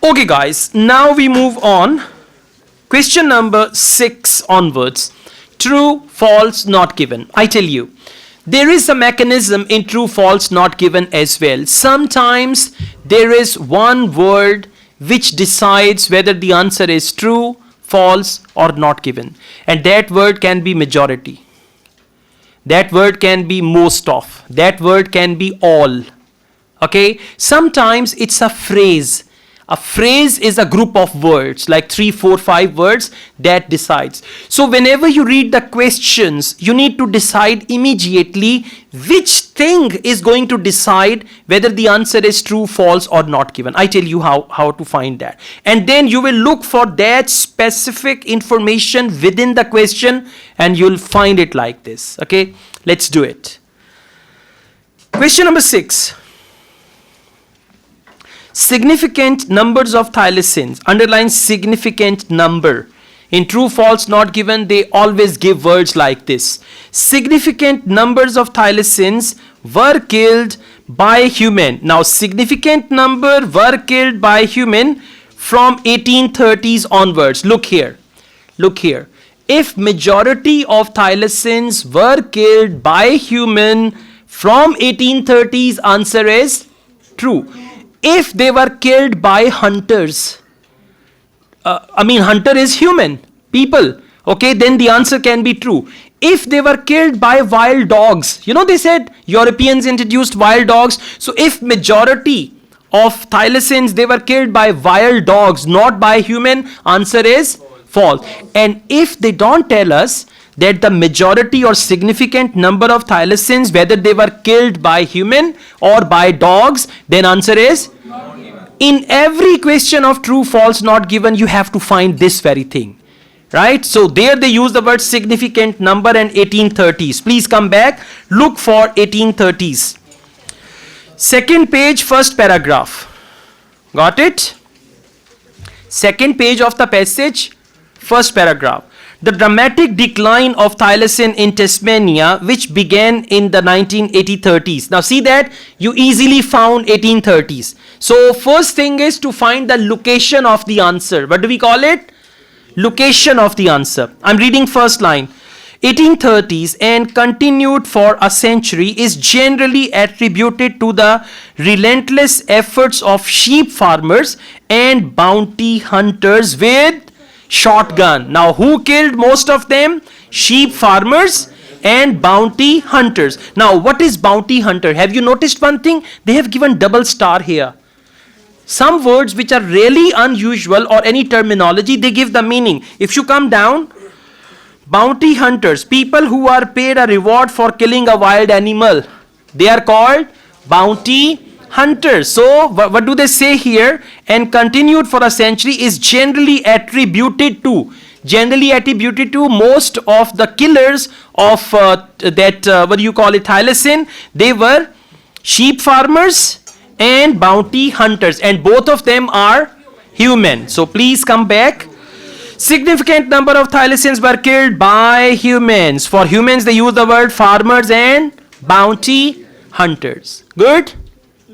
Okay guys, now we move on. Question number 6 onwards. True, false, not given. I tell you, there is a mechanism in true, false, not given as well. Sometimes there is one word which decides whether the answer is true, false or not given. And that word can be majority. That word can be most of. That word can be all. Okay? Sometimes it's a phrase. A phrase is a group of words, like 3, 4, 5 words that decides. So whenever you read the questions, you need to decide immediately which thing is going to decide whether the answer is true, false or not given. I tell you how to find that. And then you will look for that specific information within the question and you'll find it like this. Okay, let's do it. Question number 6. Significant numbers of thylacines. Underline significant number. In true, false, not given, they always give words like this. Significant numbers of thylacines were killed by human. Now, significant number were killed by human from 1830s onwards. Look here. Look here. If majority of thylacines were killed by human from 1830s, answer is true. If they were killed by hunters, hunter is human, people, okay, then the answer can be true. If they were killed by wild dogs, they said Europeans introduced wild dogs. So if majority of thylacines, they were killed by wild dogs, not by human, answer is false. And if they don't tell us that the majority or significant number of thylacines, whether they were killed by human or by dogs, then answer is not given. In every question of true, false, not given, you have to find this very thing, right? So there they use the word significant number and 1830s. Please come back, look for 1830s. Second page, first paragraph. Got it? Second page of the passage, first paragraph. The dramatic decline of thylacine in Tasmania, which began in the 1930s. Now see that you easily found 1830s. So first thing is to find the location of the answer. What do we call it? Location of the answer. I'm reading first line. 1830s and continued for a century is generally attributed to the relentless efforts of sheep farmers and bounty hunters with shotgun. Now who killed most of them? Sheep farmers and bounty hunters. Now what is bounty hunter? Have you noticed one thing? They have given double star here. Some words which are really unusual or any terminology, they give the meaning. If you come down, bounty hunters, people who are paid a reward for killing a wild animal, they are called bounty hunters. So what do they say here? And continued for a century is generally attributed to most of the killers of thylacine. They were sheep farmers and bounty hunters, and both of them are human. So please come back. Significant number of thylacines were killed by humans. For humans they use the word farmers and bounty hunters. Good?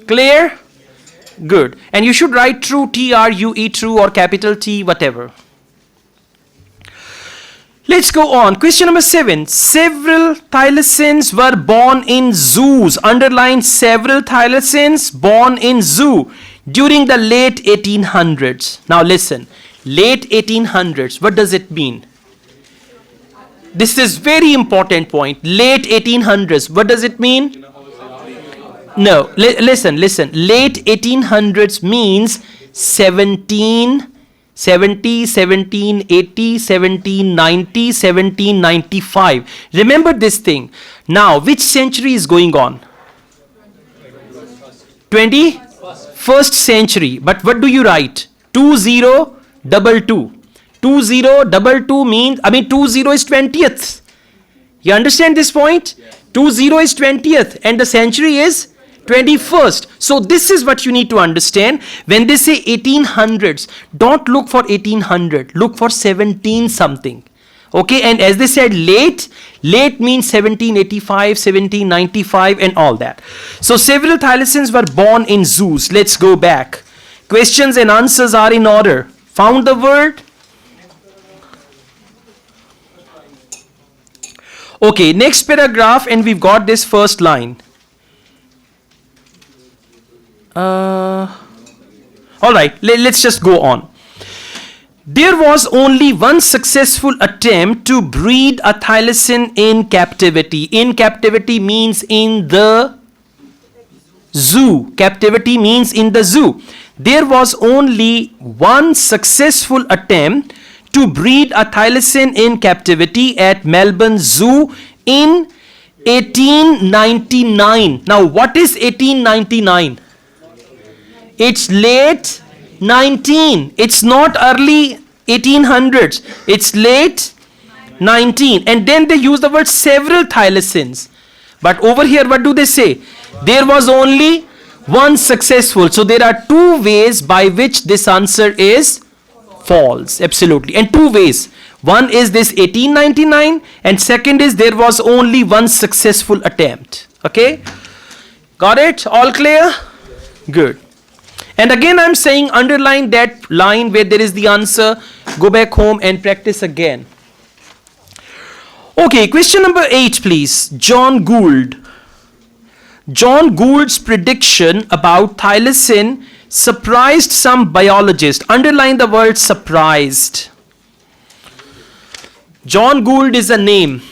Clear? Good. And you should write true, T-R-U-E, true, or capital T, whatever. Let's go on. Question number 7. Several thylacines were born in zoos. Underline several thylacines born in zoo during the late 1800s. Now listen. Late 1800s. What does it mean? This is very important point. Late 1800s. What does it mean? No, listen. Late 1800s means 1770, 1780, 1790, 1795. Remember this thing. Now, which century is going on? 21st century. But what do you write? 2022. 2022 means, 20 is 20th. You understand this point? 20 is 20th and the century is 21st. So this is what you need to understand. When they say 1800s, don't look for 1800. Look for 17 something. Okay, and as they said, late means 1785, 1795 and all that. So several thylacines were born in zoos. Let's go back. Questions and answers are in order. Found the word? Okay, next paragraph, and we've got this first line. All right, let's just go on. There was only one successful attempt to breed a thylacine in captivity. In captivity means in the zoo. Captivity means in the zoo. There was only one successful attempt to breed a thylacine in captivity at Melbourne Zoo in 1899. Now, what is 1899? It's late 19. It's not early 1800s. It's late 19. And then they use the word several thylacines. But over here, what do they say? There was only one successful. So there are two ways by which this answer is false. Absolutely. And two ways. One is this 1899, and second is there was only one successful attempt. Okay? Got it? All clear? Good. And again, I'm saying underline that line where there is the answer. Go back home and practice again. Okay, question number 8, please. John Gould. John Gould's prediction about thylacine surprised some biologists. Underline the word surprised. John Gould is a name.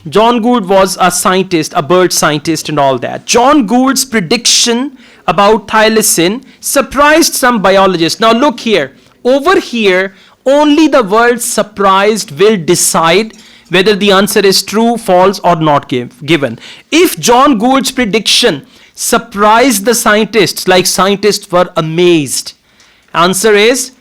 John Gould was a scientist, a bird scientist and all that. John Gould's prediction about thylacine surprised some biologists. Now look here. Over here, only the word surprised will decide whether the answer is true, false or not given. If John Gould's prediction surprised the scientists, like scientists were amazed, answer is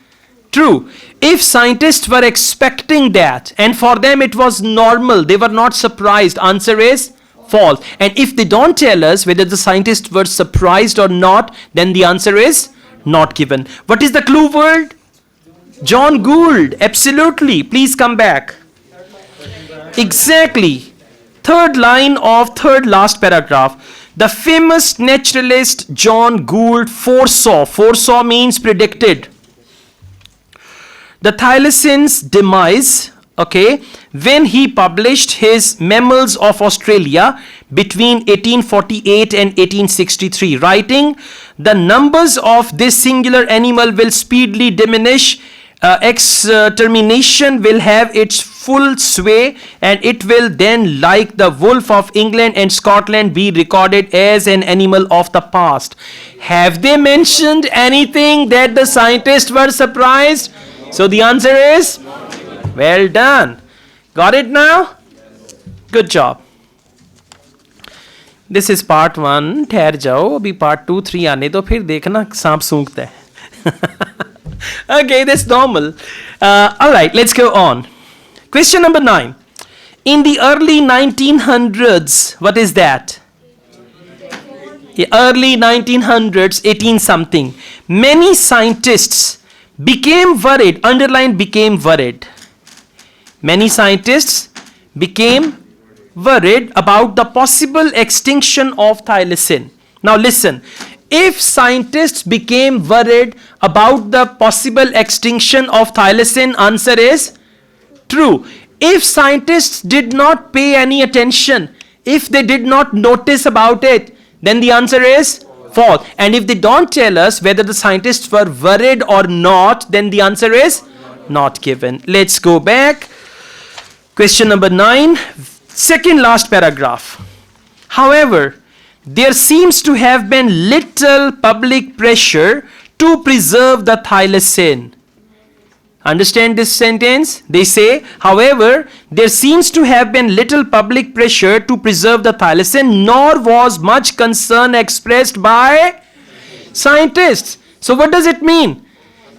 true. If scientists were expecting that and for them it was normal, they were not surprised, answer is false. And if they don't tell us whether the scientists were surprised or not, then the answer is not given. What is the clue word? John Gould. Absolutely. Please come back. Exactly. Third line of third last paragraph. The famous naturalist John Gould foresaw means predicted, the thylacine's demise, okay, when he published his Mammals of Australia between 1848 and 1863, writing, the numbers of this singular animal will speedily diminish, extermination will have its full sway, and it will then, like the wolf of England and Scotland, be recorded as an animal of the past. Have they mentioned anything that the scientists were surprised? So the answer is, well done. Got it now? Good job. This is part 1. ठहर जाओ, अभी part 2, 3 आने दो, फिर देखना सांप सूंघता है. Okay, that's normal. All right, let's go on. Question number 9. In the early 1900s, what is that? Early 1900s, 18 something. Many scientists became worried, underline became worried. Many scientists became worried about the possible extinction of thylacine. Now listen, if scientists became worried about the possible extinction of thylacine, answer is true. If scientists did not pay any attention, if they did not notice about it, then the answer is false. And if they don't tell us whether the scientists were worried or not, then the answer is not given. Let's go back. Question number 9, second last paragraph. However, there seems to have been little public pressure to preserve the thylacine. Understand this sentence? They say, however, there seems to have been little public pressure to preserve the thylacine, nor was much concern expressed by scientists. So what does it mean?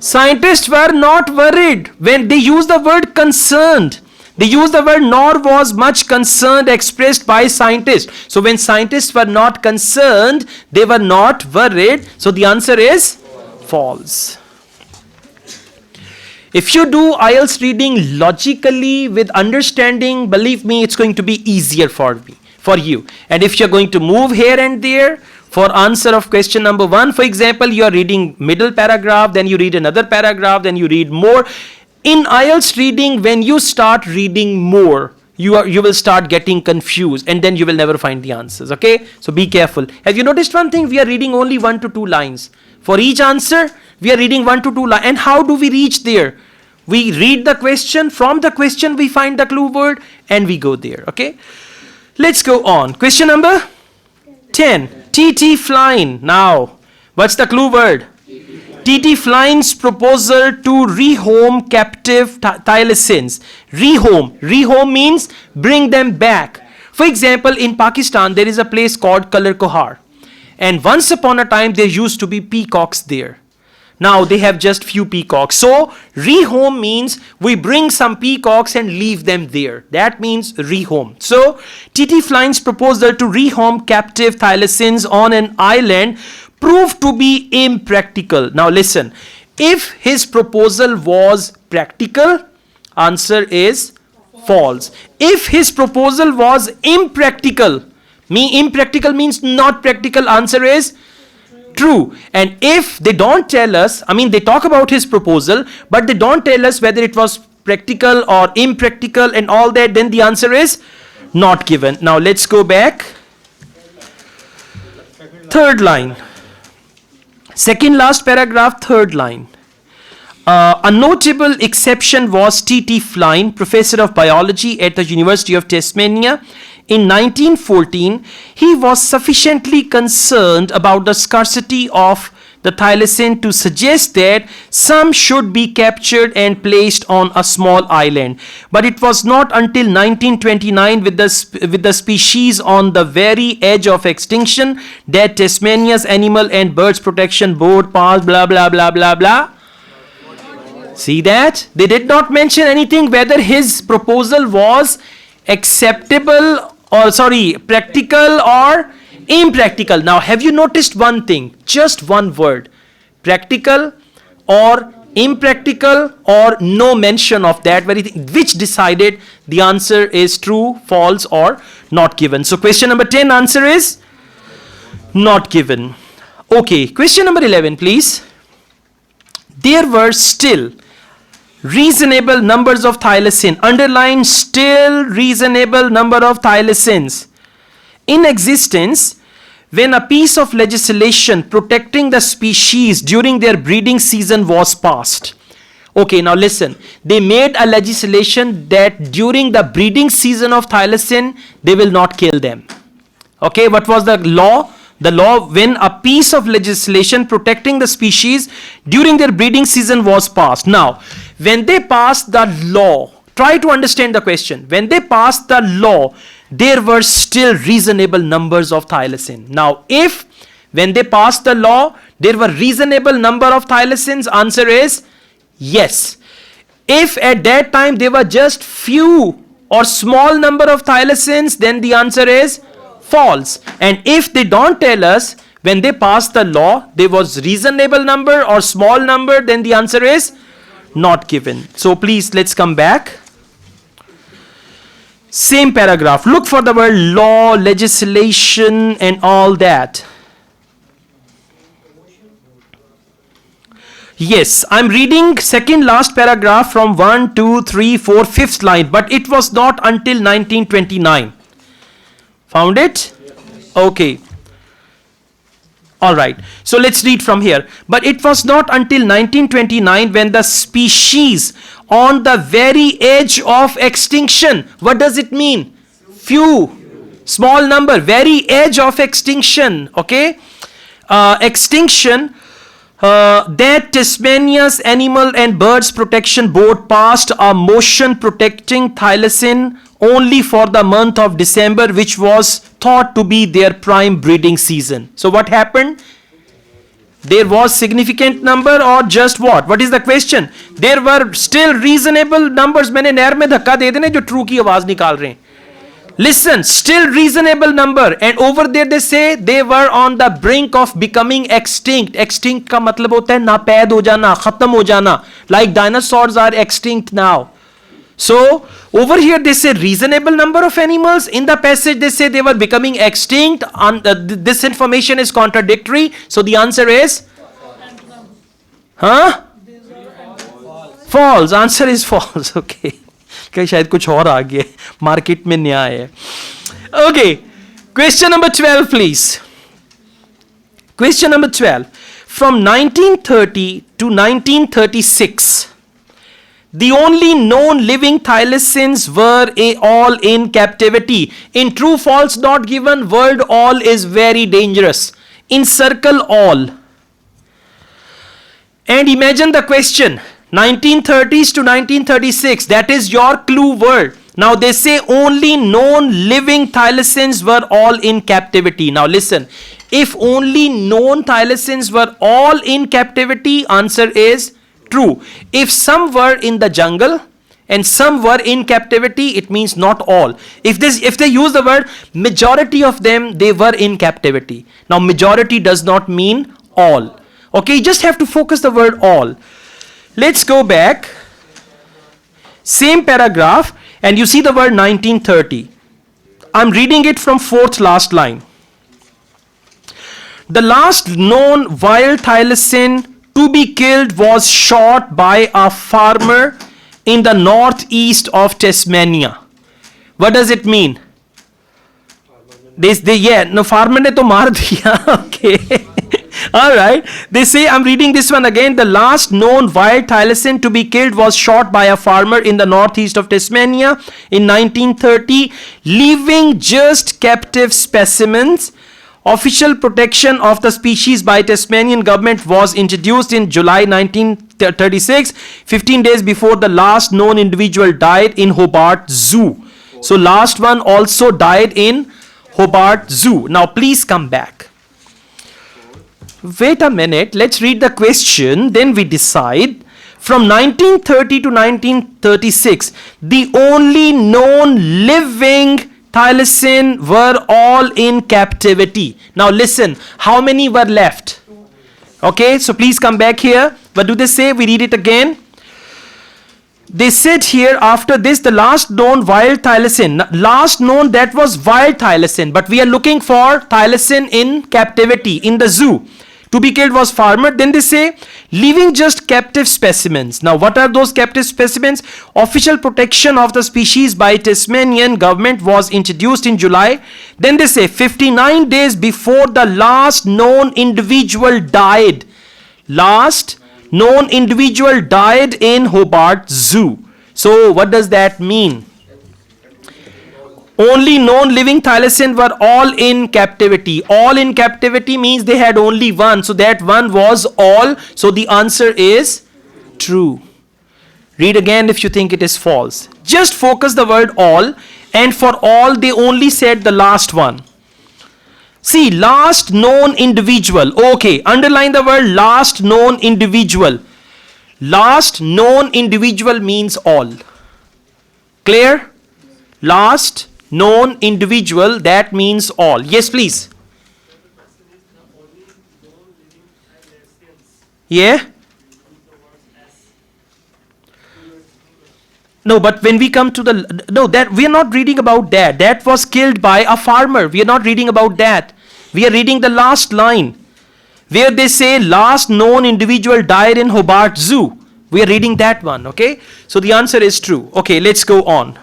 Scientists were not worried. When they use the word concerned, they use the word nor was much concern expressed by scientists. So when scientists were not concerned, they were not worried. So the answer is false. If you do Ielts reading logically with understanding, believe me, it's going to be easier for you. And if you're going to move here and there, for answer of question number 1. For example, you are reading middle paragraph, then you read another paragraph, then you read more. In IELTS reading, when you start reading more, you will start getting confused, and then you will never find the answers. Okay, so be careful. Have you noticed one thing? We are reading only 1 to 2 lines for each answer. We are reading 1 to 2 lines. And how do we reach there? We read the question. From the question we find the clue word and we go there. Okay, let's go on. Question number 10. TT Flying. Now, what's the clue word? TT Flying's proposal to rehome captive thylacines. Rehome means bring them back. For example, in Pakistan, there is a place called Color Kohar. And once upon a time, there used to be peacocks there. Now, they have just few peacocks. So, rehome means we bring some peacocks and leave them there. That means rehome. So, TT Flying's proposal to rehome captive thylacines on an island proved to be impractical. Now listen, if his proposal was practical, answer is false. If his proposal was impractical means not practical, answer is true. And if they don't tell us, they talk about his proposal, but they don't tell us whether it was practical or impractical and all that, then the answer is not given. Now let's go back. Third line. Second last paragraph, third line. A notable exception was T.T. Flying, professor of biology at the University of Tasmania. In 1914, he was sufficiently concerned about the scarcity of the thylacine to suggest that some should be captured and placed on a small island. But it was not until 1929, with the species on the very edge of extinction, that Tasmania's Animal and Birds Protection Board passed blah blah blah blah blah. See that? They did not mention anything whether his proposal was practical or impractical. Now, have you noticed one thing? Just one word. Practical or impractical, or no mention of that very thing, which decided the answer is true, false, or not given. So, question number 10, answer is not given. Okay, question number 11, please. There were still reasonable numbers of thylacine. Underline, still reasonable number of thylacines in existence when a piece of legislation protecting the species during their breeding season was passed. Okay, now listen. They made a legislation that during the breeding season of thylacine, they will not kill them. Okay, what was the law? The law when a piece of legislation protecting the species during their breeding season was passed. Now, when they passed the law, try to understand the question. When they passed the law, there were still reasonable numbers of thylacine. Now, if when they passed the law, there were reasonable number of thylacines, answer is yes. If at that time there were just few or small number of thylacines, then the answer is false. And if they don't tell us when they passed the law, there was reasonable number or small number, then the answer is not given. So please, let's come back. Same paragraph. Look for the word law, legislation, and all that. Yes, I'm reading second last paragraph from 1, 2, 3, 4, 5th line, but it was not until 1929. Found it? Okay. All right. So let's read from here. But it was not until 1929 when the species on the very edge of extinction. What does it mean? Few. Small number. Very edge of extinction. Okay. Extinction. That Tasmania's Animal and Birds Protection Board passed a motion protecting thylacine only for the month of December, which was thought to be their prime breeding season. So what happened? There was significant number or just what? What is the question? There were still reasonable numbers. मैंने नहर में धक्का दे देने जो true की आवाज निकाल रहे हैं. Listen, still reasonable number, and over there they say they were on the brink of becoming extinct. Extinct का मतलब होता है नापैद हो जाना, खत्म हो जाना. Like dinosaurs are extinct now. So over here they say reasonable number of animals. In the passage they say they were becoming extinct. This information is contradictory. So the answer is false. Answer is false. Okay. कहीं शायद कुछ और आ गया market में नया है. Okay. Question number 12 please. Question number 12. From 1930 to 1936, the only known living thylacines were all in captivity. In true false not given, word all is very dangerous. Encircle all. And imagine the question, 1930s to 1936, that is your clue word. Now they say only known living thylacines were all in captivity. Now listen, if only known thylacines were all in captivity, answer is true. If some were in the jungle and some were in captivity, it means not all. If they use the word majority of them, they were in captivity. Now majority does not mean all. Okay, you just have to focus the word all. Let's go back. Same paragraph, and you see the word 1930. I'm reading it from fourth last line. The last known wild thylacine to be killed was shot by a farmer in the northeast of Tasmania. What does it mean? Farmer ne to maar diya. Okay. All right. They say, I'm reading this one again. The last known wild thylacine to be killed was shot by a farmer in the northeast of Tasmania in 1930, leaving just captive specimens. Official protection of the species by Tasmanian government was introduced in July 1936, 15 days before the last known individual died in Hobart Zoo. So last one also died in Hobart Zoo. Now please come back. Wait a minute, let's read the question, then we decide. From 1930 to 1936, the only known living thylacine were all in captivity. Now listen, how many were left? Okay, so please come back here. What do they say? We read it again. They said here, after this, the last known wild thylacine. Last known, that was wild thylacine, but we are looking for thylacine in captivity, in the zoo. To be killed was farmer. Then they say, leaving just captive specimens. Now what are those captive specimens? Official protection of the species by Tasmanian government was introduced in July. Then they say 59 days before the last known individual died. Last known individual died in Hobart Zoo. So what does that mean? Only known living thylacine were all in captivity. All in captivity means they had only one. So that one was all. So the answer is true. Read again if you think it is false. Just focus the word all. And for all they only said the last one. See, last known individual. Okay, underline the word last known individual. Last known individual means all. Clear? Last known individual, that means all. Yes, please. Yeah? No, but when we come to the, no, that we are not reading about that. That was killed by a farmer. We are not reading about that. We are reading the last line where they say last known individual died in Hobart Zoo. We are reading that one, okay? So the answer is true. Okay, let's go on.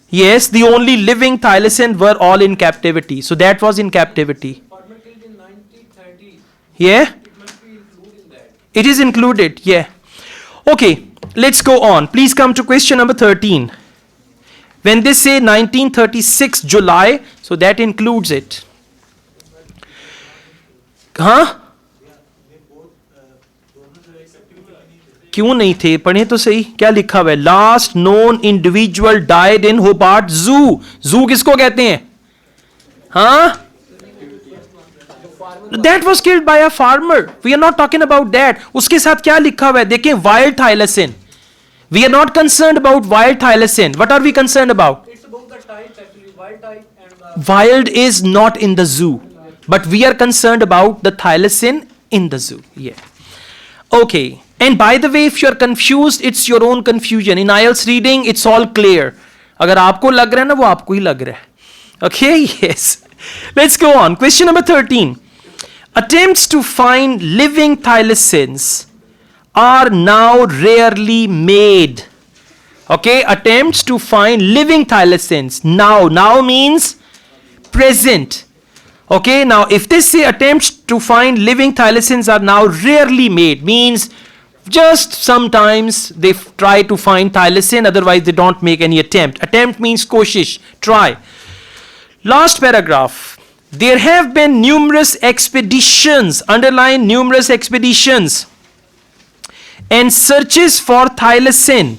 Yes, the only living thylacine were all in captivity. So that was in captivity. Farmer killed in 1930. Yeah? It must be included in that. It is included, yeah. Okay, let's go on. Please come to question number 13. When they say 1936 July, so that includes it. Huh? क्यों नहीं थे? पढ़े तो सही. क्या लिखा हुआ है? Last known individual died in Hobart Zoo. Zoo किसको कहते हैं? हाँ? That was killed by a farmer. We are not talking about that. उसके साथ क्या लिखा हुआ है? देखें, wild thylacine. We are not concerned about wild thylacine. What are we concerned about? It's about the type actually, wild type and Wild is not in the zoo, but we are concerned about the thylacine in the zoo. Yeah. Okay. And by the way, if you're confused, it's your own confusion. In IELTS reading, it's all clear. अगर आपको लग रहा है ना, वो आपको ही लग रहा है. Okay, yes. Let's go on. Question number 13. Attempts to find living thylacines are now rarely made. Okay, attempts to find living thylacines. Now means present. Okay, now if they say attempts to find living thylacines are now rarely made, means just sometimes they try to find thylacine, otherwise they don't make any attempt. Attempt means koshish, try. Last paragraph. There have been numerous expeditions, underline numerous expeditions, and searches for thylacine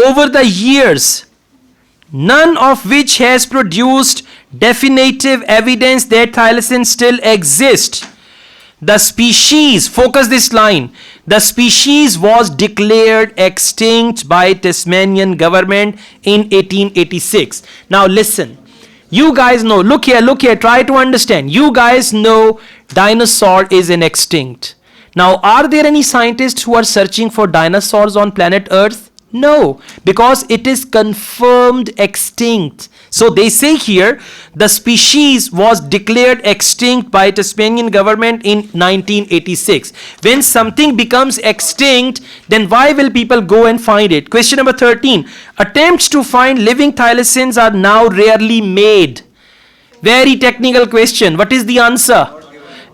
over the years, none of which has produced definitive evidence that thylacine still exists. The species, focus this line, the species was declared extinct by Tasmanian government in 1886. Now listen, you guys know, look here, try to understand. You guys know dinosaur is an extinct. Now, are there any scientists who are searching for dinosaurs on planet Earth? No, because it is confirmed extinct. So they say here, the species was declared extinct by Tasmanian government in 1986. When something becomes extinct, then why will people go and find it? Question number 13. Attempts to find living thylacines are now rarely made. Very technical question. What is the answer?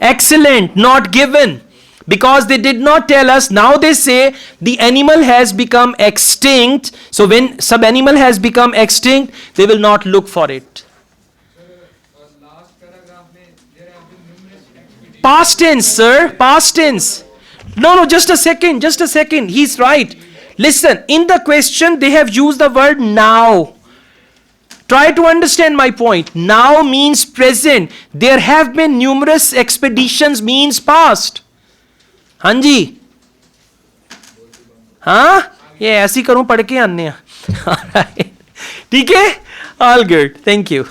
Excellent, not given. Because they did not tell us. Now they say the animal has become extinct. So when some animal has become extinct, they will not look for it. last paragraph mein there have been numerous expeditions. Past tense, sir. Past tense. No, just a second. He's right. Listen, in the question they have used the word now. Try to understand my point. Now means present. There have been numerous expeditions means past. हाँ जी, हाँ ये ऐसी करूं पढ़ के आने. ठीक है, all good, thank you.